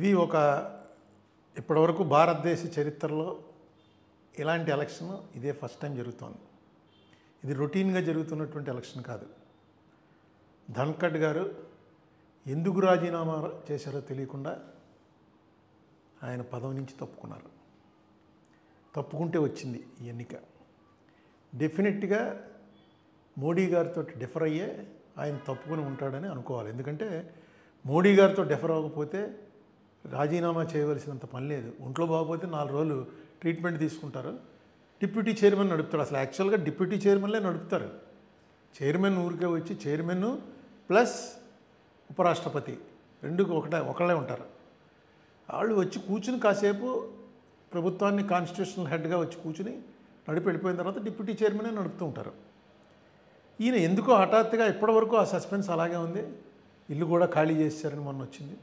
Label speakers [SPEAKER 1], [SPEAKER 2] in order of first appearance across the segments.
[SPEAKER 1] ఇది ఒక ఇప్పటివరకు భారతదేశ చరిత్రలో ఇలాంటి ఎలక్షన్ ఇదే ఫస్ట్ టైం జరుగుతోంది. ఇది రొటీన్గా జరుగుతున్నటువంటి ఎలక్షన్ కాదు. ధన్ఖడ్ గారు ఎందుకు రాజీనామా చేశారో తెలియకుండా ఆయన పదవి నుంచి తప్పుకున్నారు. తప్పుకుంటే వచ్చింది ఈ ఎన్నిక. డెఫినెట్గా మోడీ గారితో డిఫర్ అయ్యే ఆయన తప్పుకుని ఉంటాడని అనుకోవాలి. ఎందుకంటే మోడీ గారితో డిఫర్ అవ్వకపోతే రాజీనామా చేయవలసినంత పని లేదు. ఒంట్లో బాగోపోతే 4 రోజులు ట్రీట్మెంట్ తీసుకుంటారు. డిప్యూటీ చైర్మన్ నడుపుతాడు. అసలు యాక్చువల్గా డిప్యూటీ చైర్మన్లే నడుపుతారు. చైర్మన్ ఊరికే వచ్చి చైర్మన్ ప్లస్ ఉపరాష్ట్రపతి ఒకళ్ళే ఉంటారు. వాళ్ళు వచ్చి కూర్చుని కాసేపు ప్రభుత్వాన్ని కాన్స్టిట్యూషనల్ హెడ్గా వచ్చి కూర్చుని నడిపి వెళ్ళిపోయిన తర్వాత డిప్యూటీ చైర్మనే నడుపుతూ ఉంటారు. ఈయన ఎందుకో హఠాత్తుగా ఇప్పటివరకు ఆ సస్పెన్స్ అలాగే ఉంది. ఇల్లు కూడా ఖాళీ చేశారని మొన్న వచ్చింది.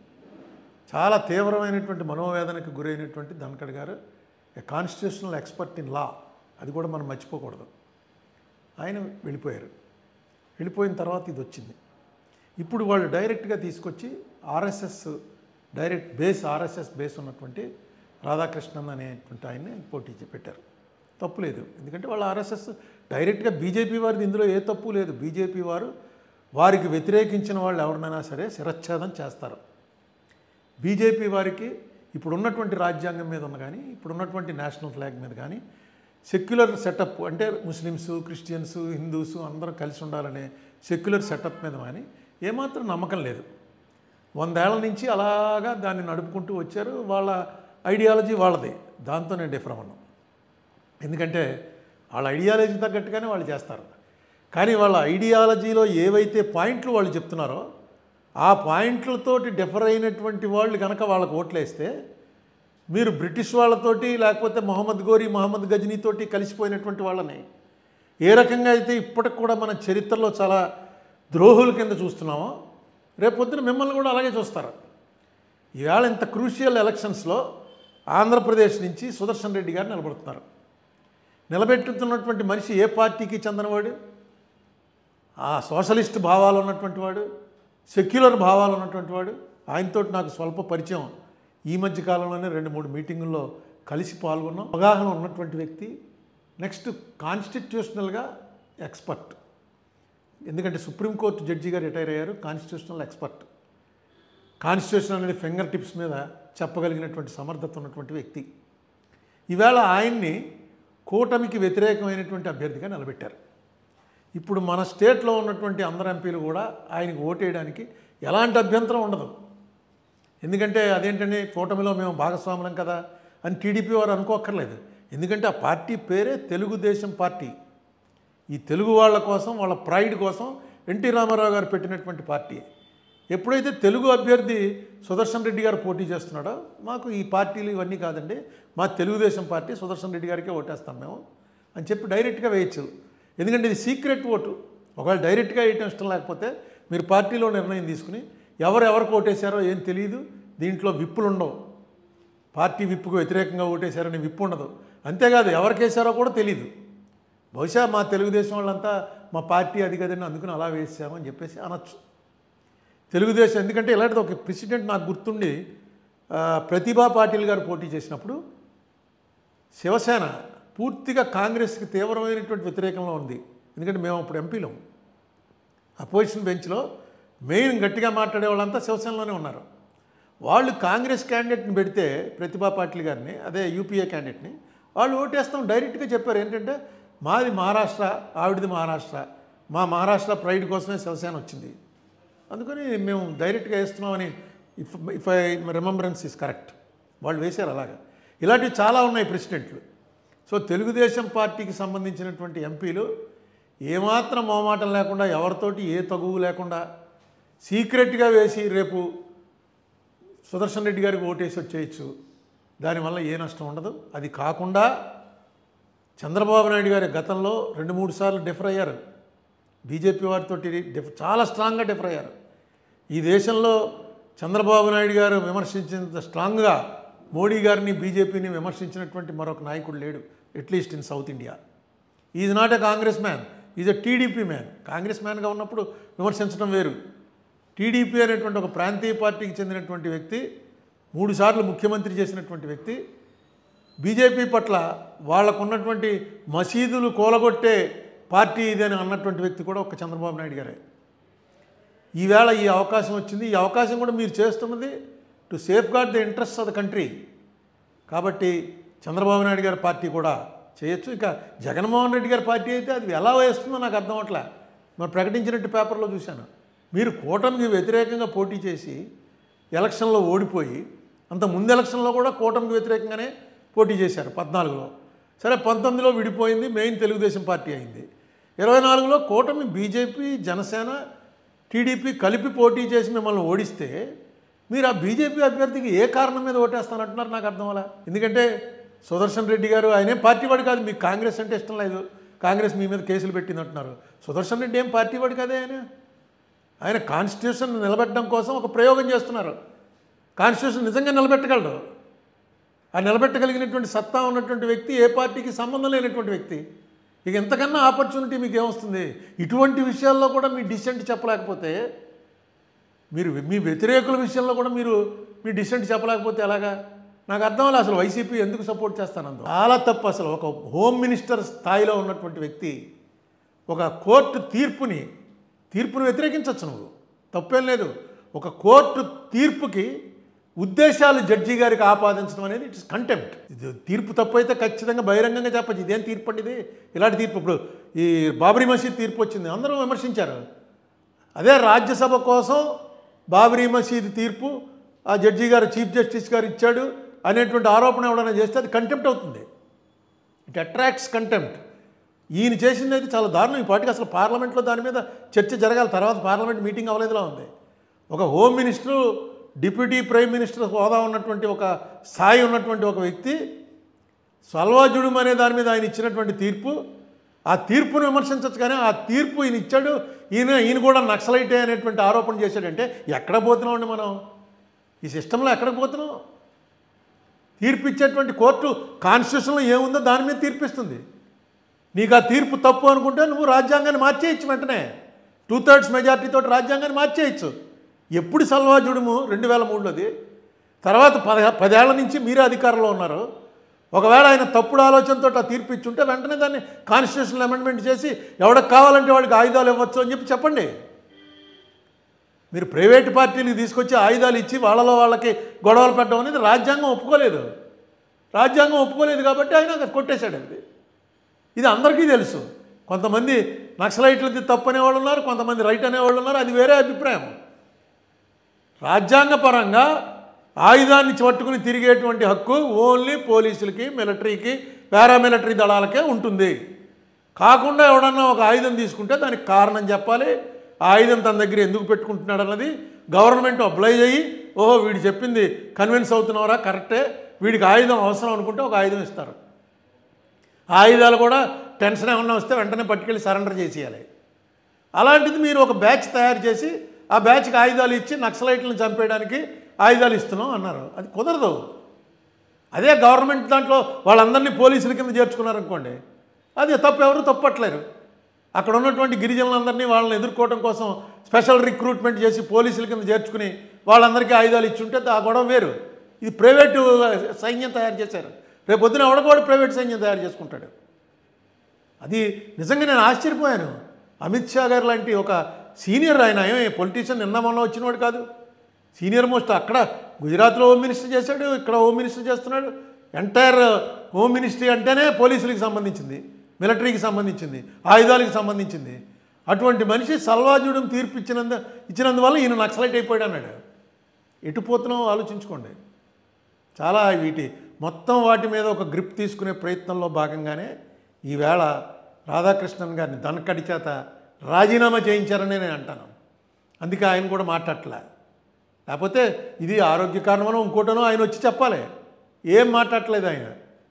[SPEAKER 1] చాలా తీవ్రమైనటువంటి మనోవేదనకు గురైనటువంటి ధన్ఖడ్ గారు కాన్స్టిట్యూషనల్ ఎక్స్పర్ట్ ఇన్ లా, అది కూడా మనం మర్చిపోకూడదు. ఆయన వెళ్ళిపోయారు. వెళ్ళిపోయిన తర్వాత ఇది వచ్చింది. ఇప్పుడు వాళ్ళు డైరెక్ట్గా తీసుకొచ్చి ఆర్ఎస్ఎస్ ఆర్ఎస్ఎస్ బేస్ ఉన్నటువంటి రాధాకృష్ణన్ అనేటువంటి ఆయన్ని పోటీ పెట్టారు. తప్పు లేదు, ఎందుకంటే వాళ్ళు ఆర్ఎస్ఎస్ డైరెక్ట్గా బీజేపీ వారిది ఇందులో ఏ తప్పు లేదు. బీజేపీ వారికి వ్యతిరేకించిన వాళ్ళు ఎవరినైనా సరే శిరచ్ఛేదం చేస్తారు. బీజేపీ వారికి ఇప్పుడున్నటువంటి రాజ్యాంగం మీద ఉన్న కానీ ఇప్పుడున్నటువంటి నేషనల్ ఫ్లాగ్ మీద కానీ సెక్యులర్ సెటప్ అంటే ముస్లిమ్స్, క్రిస్టియన్స్, హిందూస్ అందరూ కలిసి ఉండాలనే సెక్యులర్ సెటప్ మీద కానీ ఏమాత్రం నమ్మకం లేదు. 100 ఏళ్ల నుంచి అలాగా దాన్ని నడుపుకుంటూ వచ్చారు. వాళ్ళ ఐడియాలజీ వాళ్ళది. దాంతో నేను డిఫర్ అవ్వను. ఎందుకంటే వాళ్ళ ఐడియాలజీ తగ్గట్టుగానే వాళ్ళు చేస్తారు. కానీ వాళ్ళ ఐడియాలజీలో ఏవైతే పాయింట్లు వాళ్ళు చెప్తున్నారో ఆ పాయింట్లతోటి డిఫర్ అయినటువంటి వాళ్ళు కనుక వాళ్ళకు ఓట్లేస్తే మీరు బ్రిటిష్ వాళ్ళతోటి లేకపోతే మహమ్మద్ గజనీతోటి కలిసిపోయినటువంటి వాళ్ళని ఏ రకంగా అయితే ఇప్పటికి కూడా మన చరిత్రలో చాలా ద్రోహుల కింద చూస్తున్నామో రేపొద్దున మిమ్మల్ని కూడా అలాగే చూస్తారు. ఈవేళ ఇంత క్రూషియల్ ఎలక్షన్స్లో ఆంధ్రప్రదేశ్ నుంచి సుదర్శన్ రెడ్డి గారు నిలబడుతున్నారు. నిలబెట్టుతున్నటువంటి మనిషి ఏ పార్టీకి చెందినవాడు? ఆ సోషలిస్ట్ భావాలు ఉన్నటువంటి వాడు, సెక్యులర్ భావాలు ఉన్నటువంటి వాడు. ఆయనతో నాకు స్వల్ప పరిచయం. ఈ మధ్య కాలంలోనే 2-3 మీటింగుల్లో కలిసి పాల్గొన్నాం. అవగాహన ఉన్నటువంటి వ్యక్తి. నెక్స్ట్ కాన్స్టిట్యూషనల్గా ఎక్స్పర్ట్. ఎందుకంటే సుప్రీంకోర్టు జడ్జిగా రిటైర్ అయ్యారు. Constitutional expert. కాన్స్టిట్యూషన్ అనేది ఫింగర్ టిప్స్ మీద చెప్పగలిగినటువంటి సమర్థత ఉన్నటువంటి వ్యక్తి. ఈవేళ ఆయన్ని కూటమికి వ్యతిరేకమైనటువంటి అభ్యర్థిగా నిలబెట్టారు. ఇప్పుడు మన స్టేట్లో ఉన్నటువంటి అందరు ఎంపీలు కూడా ఆయనకు ఓటేయడానికి ఎలాంటి అభ్యంతరం ఉండదు. ఎందుకంటే అదేంటంటే కూటమిలో మేము భాగస్వాములం కదా అని టీడీపీ వారు అనుకోక్కర్లేదు. ఎందుకంటే ఆ పార్టీ పేరే తెలుగుదేశం పార్టీ. ఈ తెలుగు వాళ్ళ కోసం, వాళ్ళ ప్రైడ్ కోసం ఎన్టీ రామారావు గారు పెట్టినటువంటి పార్టీ. ఎప్పుడైతే తెలుగు అభ్యర్థి సుదర్శన్ రెడ్డి గారు పోటీ చేస్తున్నాడో మాకు ఈ పార్టీలు ఇవన్నీ కాదండి, మా తెలుగుదేశం పార్టీ సుదర్శన్ రెడ్డి గారికే ఓటేస్తాం మేము అని చెప్పి డైరెక్ట్గా వేయచ్చు. ఎందుకంటే ఇది సీక్రెట్ ఓటు. ఒకవేళ డైరెక్ట్గా వేయటం ఇష్టం లేకపోతే మీరు పార్టీలో నిర్ణయం తీసుకుని ఎవరికి ఓటేశారో ఏం తెలియదు. దీంట్లో విప్పులు ఉండవు. పార్టీ విప్పుకు వ్యతిరేకంగా ఓటేశారని విప్పు ఉండదు. అంతేకాదు ఎవరికి వేశారో కూడా తెలియదు. బహుశా మా తెలుగుదేశం వాళ్ళంతా మా పార్టీ అది కదండి అందుకుని అలా వేసామని చెప్పేసి అనొచ్చు. తెలుగుదేశం ఎందుకంటే ఇలాంటిది ఒక ప్రెసిడెంట్ నాకు గుర్తుండి ప్రతిభా పాటిల్ గారు పోటీ చేసినప్పుడు శివసేన పూర్తిగా కాంగ్రెస్కి తీవ్రమైనటువంటి వ్యతిరేకంలో ఉంది. ఎందుకంటే మేము అప్పుడు ఎంపీలం. అపోజిషన్ బెంచ్లో మెయిన్ గట్టిగా మాట్లాడే వాళ్ళంతా శివసేనలోనే ఉన్నారు. వాళ్ళు కాంగ్రెస్ క్యాండిడేట్ని పెడితే ప్రతిభా పాటిల్ గారిని, అదే యూపీఏ క్యాండిడేట్ని, వాళ్ళు ఓటేస్తాం డైరెక్ట్గా చెప్పారు. ఏంటంటే మాది మహారాష్ట్ర, ఆవిడది మహారాష్ట్ర, మా మహారాష్ట్ర ప్రైడ్ కోసమే శివసేన వచ్చింది, అందుకని మేము డైరెక్ట్గా వేస్తున్నామని if I remembrance is correct వాళ్ళు వేశారు. అలాగా ఇలాంటివి చాలా ఉన్నాయి ప్రెసిడెంట్లు. సో తెలుగుదేశం పార్టీకి సంబంధించినటువంటి ఎంపీలు ఏమాత్రం మొహమాటం లేకుండా ఎవరితోటి ఏ తగువు లేకుండా సీక్రెట్గా వేసి రేపు సుదర్శన్ రెడ్డి గారికి ఓటేసి వచ్చేయచ్చు. దానివల్ల ఏ నష్టం ఉండదు. అది కాకుండా చంద్రబాబు నాయుడు గారి గతంలో 2-3 సార్లు డిఫర్ అయ్యారు. బీజేపీ వారితో చాలా స్ట్రాంగ్గా డిఫర్ అయ్యారు. ఈ దేశంలో చంద్రబాబు నాయుడు గారు విమర్శించినంత స్ట్రాంగ్గా మోడీ గారిని బీజేపీని విమర్శించినటువంటి మరొక నాయకుడు లేడు, at least in South India. Is not a Congress man, is a TDP man. Congress మ్యాన్గా ఉన్నప్పుడు విమర్శించడం వేరు. టీడీపీ అనేటువంటి ఒక ప్రాంతీయ పార్టీకి చెందినటువంటి వ్యక్తి 3 సార్లు ముఖ్యమంత్రి చేసినటువంటి వ్యక్తి బీజేపీ పట్ల వాళ్ళకున్నటువంటి మసీదులు కూలగొట్టే పార్టీ ఇది అని అన్నటువంటి వ్యక్తి కూడా ఒక చంద్రబాబు నాయుడు గారే. ఈవేళ ఈ అవకాశం వచ్చింది. ఈ అవకాశం కూడా మీరు చేస్తున్నది to safeguard the interest of the country. కాబట్టి చంద్రబాబు నాయుడు గారి పార్టీ కూడా చేయొచ్చు. ఇక జగన్మోహన్ రెడ్డి గారి పార్టీ అయితే అది ఎలా వేస్తుందో నాకు అర్థం అవట్లే. మరి ప్రకటించినట్టు పేపర్లో చూశాను. మీరు కూటమికి వ్యతిరేకంగా పోటీ చేసి ఎలక్షన్లో ఓడిపోయి, అంత ముందు ఎలక్షన్లో కూడా కూటమికి వ్యతిరేకంగానే పోటీ చేశారు 14లో. సరే 19లో విడిపోయింది, మెయిన్ తెలుగుదేశం పార్టీ అయింది. 24లో కూటమి బీజేపీ, జనసేన, టీడీపీ కలిపి పోటీ చేసి మిమ్మల్ని ఓడిస్తే మీరు ఆ బీజేపీ అభ్యర్థికి ఏ కారణం మీద ఓటేస్తానంటున్నారు నాకు అర్థం అలా. ఎందుకంటే సుదర్శన్ రెడ్డి గారు ఆయనే పార్టీ వాడు కాదు, మీకు కాంగ్రెస్ అంటే ఇష్టం లేదు, కాంగ్రెస్ మీ మీద కేసులు పెట్టింది అంటున్నారు. సుదర్శన్ రెడ్డి ఏం పార్టీ వాడు కాదే. ఆయన కాన్స్టిట్యూషన్ నిలబెట్టడం కోసం ఒక ప్రయోగం చేస్తున్నారు. కాన్స్టిట్యూషన్ నిజంగా నిలబెట్టగలడు. ఆ నిలబెట్టగలిగినటువంటి సత్తా ఉన్నటువంటి వ్యక్తి, ఏ పార్టీకి సంబంధం లేనటువంటి వ్యక్తి. ఇక ఎంతకన్నా ఆపర్చునిటీ మీకు ఏమొస్తుంది? ఇటువంటి విషయాల్లో కూడా మీ డిసెంట్ చెప్పలేకపోతే, మీరు మీ వ్యతిరేకుల విషయంలో కూడా మీరు మీ డిసెంట్ చెప్పలేకపోతే ఎలాగా? నాకు అర్థం అవ్వాలి అసలు వైసీపీ ఎందుకు సపోర్ట్ చేస్తానందో. చాలా తప్పు. అసలు ఒక హోమ్ మినిస్టర్ స్థాయిలో ఉన్నటువంటి వ్యక్తి ఒక కోర్టు తీర్పుని వ్యతిరేకించవచ్చు, నువ్వు తప్పేం లేదు. ఒక కోర్టు తీర్పుకి ఉద్దేశాలు జడ్జి గారికి ఆపాదించడం అనేది ఇట్స్ కంటెంప్ట్. ఇది తీర్పు తప్పు అయితే ఖచ్చితంగా బహిరంగంగా చెప్పచ్చు, ఇదేం తీర్పు అండి ఇది, ఇలాంటి తీర్పు. ఇప్పుడు ఈ బాబరీ మసీద్ తీర్పు వచ్చింది, అందరూ విమర్శించారు. అదే రాజ్యసభ కోసం బాబరీ మసీద్ తీర్పు ఆ జడ్జి గారు, చీఫ్ జస్టిస్ గారు ఇచ్చాడు అనేటువంటి ఆరోపణ ఎవడైనా చేస్తే అది కంటెంప్ట్ అవుతుంది. It attracts contempt. ఈయన చేసింది అయితే చాలా దారుణం. ఈ పార్టీకి అసలు పార్లమెంట్లో దాని మీద చర్చ జరగాలి. తర్వాత పార్లమెంట్ మీటింగ్ అవ్వలేదులా ఉంది. ఒక home minister, deputy prime minister హోదా ఉన్నటువంటి ఒక స్థాయి ఉన్నటువంటి ఒక వ్యక్తి సల్వాజుడుం అనే దాని మీద ఆయన ఇచ్చినటువంటి తీర్పు, ఆ తీర్పును విమర్శించవచ్చు. కానీ ఆ తీర్పు ఈయన ఇచ్చాడు, ఈయన కూడా నక్సలైటే అనేటువంటి ఆరోపణ చేశాడంటే ఎక్కడ పోతున్నామండి మనం? ఈ సిస్టంలో ఎక్కడికి పోతున్నాం? తీర్పు ఇచ్చేటువంటి కోర్టు కాన్స్టిట్యూషన్లో ఏముందో దాని మీద తీర్పిస్తుంది. నీకు ఆ తీర్పు తప్పు అనుకుంటే నువ్వు రాజ్యాంగాన్ని మార్చేయచ్చు వెంటనే. 2/3 మెజార్టీతో రాజ్యాంగాన్ని మార్చేయచ్చు. ఎప్పుడు సల్వాజుడుము 2003లోది. తర్వాత 10 ఏళ్ల నుంచి మీరే అధికారంలో ఉన్నారు. ఒకవేళ ఆయన తప్పుడు ఆలోచనతో ఆ తీర్పు ఇచ్చుంటే వెంటనే దాన్ని కాన్స్టిట్యూషనల్ అమెండ్మెంట్ చేసి ఎవరికి కావాలంటే వాడికి ఆయుధాలు ఇవ్వచ్చు అని చెప్పండి. మీరు ప్రైవేట్ పార్టీలకు తీసుకొచ్చి ఆయుధాలు ఇచ్చి వాళ్ళకి గొడవలు పెట్టడం అనేది రాజ్యాంగం ఒప్పుకోలేదు. రాజ్యాంగం ఒప్పుకోలేదు కాబట్టి ఆయన కొట్టేశాడు. ఇది అందరికీ తెలుసు. కొంతమంది నక్సలైట్లది తప్పు అనేవాళ్ళు ఉన్నారు, కొంతమంది రైట్ అనేవాళ్ళు ఉన్నారు, అది వేరే అభిప్రాయం. రాజ్యాంగపరంగా ఆయుధాన్ని పట్టుకుని తిరిగేటువంటి హక్కు ఓన్లీ పోలీసులకి, మిలిటరీకి, పారామిలిటరీ దళాలకే ఉంటుంది. కాకుండా ఎవడన్నా ఒక ఆయుధం తీసుకుంటే దానికి కారణం చెప్పాలి. ఆ ఆయుధం తన దగ్గర ఎందుకు పెట్టుకుంటున్నాడు అన్నది గవర్నమెంట్ అప్లై చేయి, ఓహో వీడు చెప్పింది కన్విన్స్ అవుతున్నారా, కరెక్టే, వీడికి ఆయుధం అవసరం అనుకుంటే ఒక ఆయుధం ఇస్తారు. ఆయుధాలు కూడా టెన్షన్ ఏమన్నా వస్తే వెంటనే పట్టుకెళ్ళి సరెండర్ చేసేయాలి. అలాంటిది మీరు ఒక బ్యాచ్ తయారు చేసి ఆ బ్యాచ్కి ఆయుధాలు ఇచ్చి నక్సలైట్లను చంపేయడానికి ఆయుధాలు ఇస్తున్నాం అన్నారు. అది కుదరదు. అదే గవర్నమెంట్ దాంట్లో వాళ్ళందరినీ పోలీసుల కింద చేర్చుకున్నారనుకోండి, అది తప్పు, ఎవరు తప్పట్లేరు. అక్కడ ఉన్నటువంటి గిరిజనులందరినీ వాళ్ళని ఎదుర్కోవడం కోసం స్పెషల్ రిక్రూట్మెంట్ చేసి పోలీసుల కింద చేర్చుకుని వాళ్ళందరికీ ఆయుధాలు ఇచ్చుంటే ఆ గొడవ వేరు. ఇది ప్రైవేటు సైన్యం తయారు చేశారు. రేపు పొద్దున ఎవడకోడు ప్రైవేట్ సైన్యం తయారు చేసుకుంటాడు. అది నిజంగా నేను ఆశ్చర్యపోయాను. అమిత్ షా గారు లాంటి ఒక సీనియర్ ఆయన, ఏమే పొలిటీషియన్ నిన్న మొన్న వచ్చినవాడు కాదు, సీనియర్ మోస్ట్. అక్కడ గుజరాత్లో హోమ్ మినిస్టర్ చేశాడు, ఇక్కడ హోమ్ మినిస్టర్ చేస్తున్నాడు. ఎంటైర్ హోమ్ మినిస్ట్రీ అంటేనే పోలీసులకు సంబంధించింది, మిలిటరీకి సంబంధించింది, ఆయుధాలకు సంబంధించింది. అటువంటి మనిషి సల్వాజుడుం తీర్పు ఇచ్చినందువల్ల ఈయన నక్సలైట్ అయిపోయాడు అన్నాడు. ఎటు పోతున్నావు ఆలోచించుకోండి. చాలా మొత్తం వాటి మీద ఒక గ్రిప్ తీసుకునే ప్రయత్నంలో భాగంగానే ఈవేళ రాధాకృష్ణన్ గారిని దనకడి చేత రాజీనామా చేయించారని నేను అంటాను. అందుకే ఆయన కూడా మాట్లాడలే. లేకపోతే ఇది ఆరోగ్య కారణమనో ఇంకోటనో ఆయన వచ్చి చెప్పాలి. ఏం మాట్లాడలేదు ఆయన.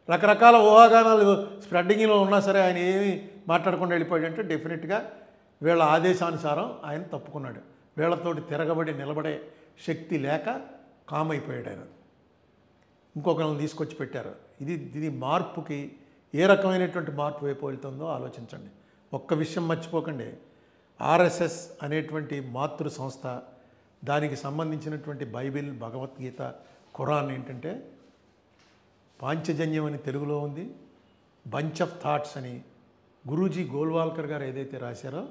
[SPEAKER 1] రకరకాల ఊహాగానాలు స్ప్రెడ్డింగ్లో ఉన్నా సరే ఆయన ఏమి మాట్లాడకుండా వెళ్ళిపోయాడంటే డెఫినెట్గా వీళ్ళ ఆదేశానుసారం ఆయన తప్పుకున్నాడు. వీళ్ళతోటి తిరగబడి నిలబడే శక్తి లేక కామ్ అయిపోయాడు ఆయన. ఇంకొకరిని తీసుకొచ్చి పెట్టారు. ఇది మార్పుకి ఏ రకమైనటువంటి మార్పు వైపు వెళ్తుందో ఆలోచించండి. ఒక్క విషయం మర్చిపోకండి, ఆర్ఎస్ఎస్ అనేటువంటి మాతృ సంస్థ, దానికి సంబంధించినటువంటి బైబిల్, భగవద్గీత, ఖురాన్ ఏంటంటే పాంచజన్యం అని తెలుగులో ఉంది, బంచ్ ఆఫ్ థాట్స్ అని గురూజీ గోల్వాల్కర్ గారు ఏదైతే రాశారో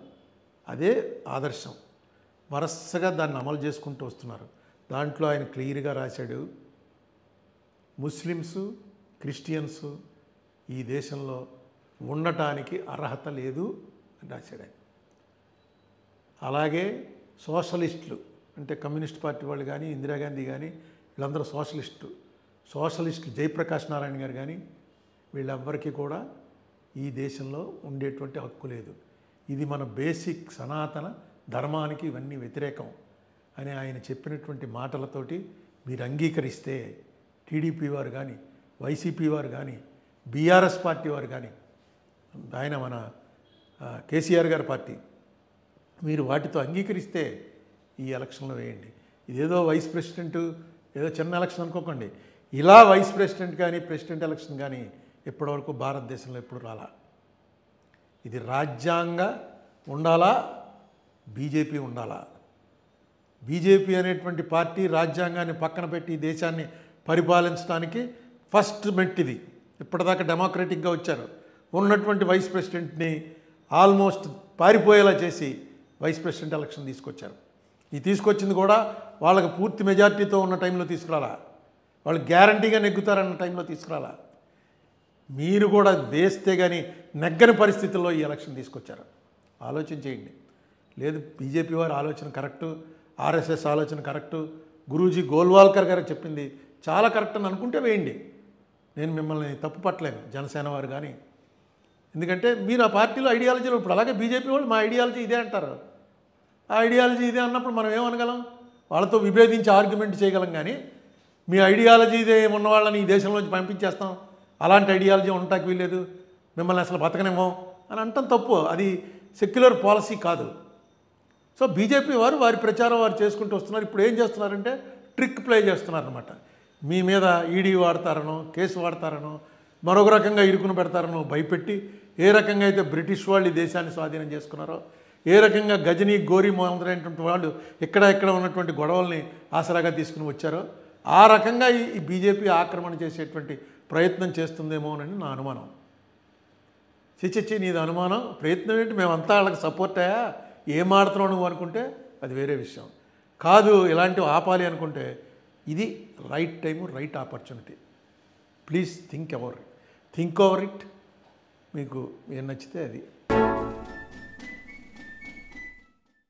[SPEAKER 1] అదే ఆదర్శం. వరుసగా దాన్ని అమలు చేసుకుంటూ వస్తున్నారు. దాంట్లో ఆయన క్లియర్గా రాశాడు, ముస్లిమ్స్ క్రిస్టియన్స్ ఈ దేశంలో ఉండటానికి అర్హత లేదు అని రాశాడు ఆయన. అలాగే సోషలిస్టులు అంటే కమ్యూనిస్ట్ పార్టీ వాళ్ళు కానీ, ఇందిరాగాంధీ కానీ, వీళ్ళందరూ సోషలిస్టులు జయప్రకాష్ నారాయణ గారు కానీ, వీళ్ళెవ్వరికీ కూడా ఈ దేశంలో ఉండేటువంటి హక్కు లేదు. ఇది మన బేసిక్ సనాతన ధర్మానికి ఇవన్నీ వ్యతిరేకం అని ఆయన చెప్పినటువంటి మాటలతోటి మీరు అంగీకరిస్తే టీడీపీ వారు కానీ, వైసీపీ వారు కానీ, బీఆర్ఎస్ పార్టీ వారు కానీ, ఆయన మన కేసీఆర్ గారి పార్టీ, మీరు వాటితో అంగీకరిస్తే ఈ ఎలక్షన్లో వేయండి. ఇదేదో వైస్ ప్రెసిడెంట్ ఏదో చిన్న ఎలక్షన్ అనుకోకండి. ఇలా వైస్ ప్రెసిడెంట్ కానీ ప్రెసిడెంట్ ఎలక్షన్ కానీ ఇప్పటివరకు భారతదేశంలో ఎప్పుడు రాలా. ఇది రాజ్యాంగ ఉండాలా, బీజేపీ ఉండాలా. బీజేపీ అనేటువంటి పార్టీ రాజ్యాంగాన్ని పక్కన పెట్టి ఈ దేశాన్ని పరిపాలించడానికి ఫస్ట్ మెట్టిది. ఇప్పటిదాకా డెమోక్రటిక్గా వచ్చారు. ఉన్నటువంటి వైస్ ప్రెసిడెంట్ని ఆల్మోస్ట్ పారిపోయేలా చేసి వైస్ ప్రెసిడెంట్ ఎలక్షన్ తీసుకొచ్చారు. ఈ తీసుకొచ్చింది కూడా వాళ్ళకి పూర్తి మెజార్టీతో ఉన్న టైంలో తీసుకురాలా, వాళ్ళు గ్యారంటీగా నెగ్గుతారన్న టైంలో తీసుకురాలా. మీరు కూడా వేస్తే కానీ నెగ్గని పరిస్థితుల్లో ఈ ఎలక్షన్ తీసుకొచ్చారు. ఆలోచన చేయండి. లేదు బీజేపీ వారి ఆలోచన కరెక్టు, ఆర్ఎస్ఎస్ ఆలోచన కరెక్టు, గురూజీ గోల్వాల్కర్ గారు చెప్పింది చాలా కరెక్ట్ అని అనుకుంటే వేయండి. నేను మిమ్మల్ని తప్పు పట్టలేను, జనసేన వారు కానీ. ఎందుకంటే మీరు ఆ పార్టీలో ఐడియాలజీలో ఇప్పుడు అలాగే బీజేపీ వాళ్ళు మా ఐడియాలజీ ఇదే అంటారు. ఆ ఐడియాలజీ ఇదే అన్నప్పుడు మనం ఏమనగలం? వాళ్ళతో విభేదించి ఆర్గ్యుమెంట్ చేయగలం. కానీ మీ ఐడియాలజీ ఇదే ఉన్న వాళ్ళని ఈ దేశంలోంచి పంపించేస్తాం, అలాంటి ఐడియాలజీ ఉండటానికి వీల్లేదు, మిమ్మల్ని అసలు బతకనేమో అని అంటాం తప్పు. అది సెక్యులర్ పాలసీ కాదు. సో బీజేపీ వారు వారి ప్రచారం వారు చేసుకుంటూ వస్తున్నారు. ఇప్పుడు ఏం చేస్తున్నారంటే ట్రిక్ ప్లే చేస్తున్నారనమాట. మీ మీద ఈడీ వాడతారనో, కేసు వాడతారనో, మరొక రకంగా ఇరుకును పెడతారనో భయపెట్టి, ఏ రకంగా అయితే బ్రిటిష్ వాళ్ళు ఈ దేశాన్ని స్వాధీనం చేసుకున్నారో, ఏ రకంగా గజనీ గోరీ మొదలైనటువంటి వాళ్ళు ఇక్కడ ఉన్నటువంటి గొడవల్ని ఆసరాగా తీసుకుని వచ్చారో, ఆ రకంగా ఈ బీజేపీ ఆక్రమణ చేసేటువంటి ప్రయత్నం చేస్తుందేమోనని నా అనుమానం. చిచ్చి నీది అనుమానం, ప్రయత్నం ఏంటి? మేమంతా వాళ్ళకి సపోర్ట్ అయ్యా, ఏం ఆడుతున్నావు నువ్వు అనుకుంటే అది వేరే విషయం. కాదు ఇలాంటివి ఆపాలి అనుకుంటే ఇది right time, right opportunity. Please think over it. మీకు ఏం నచ్చితే అది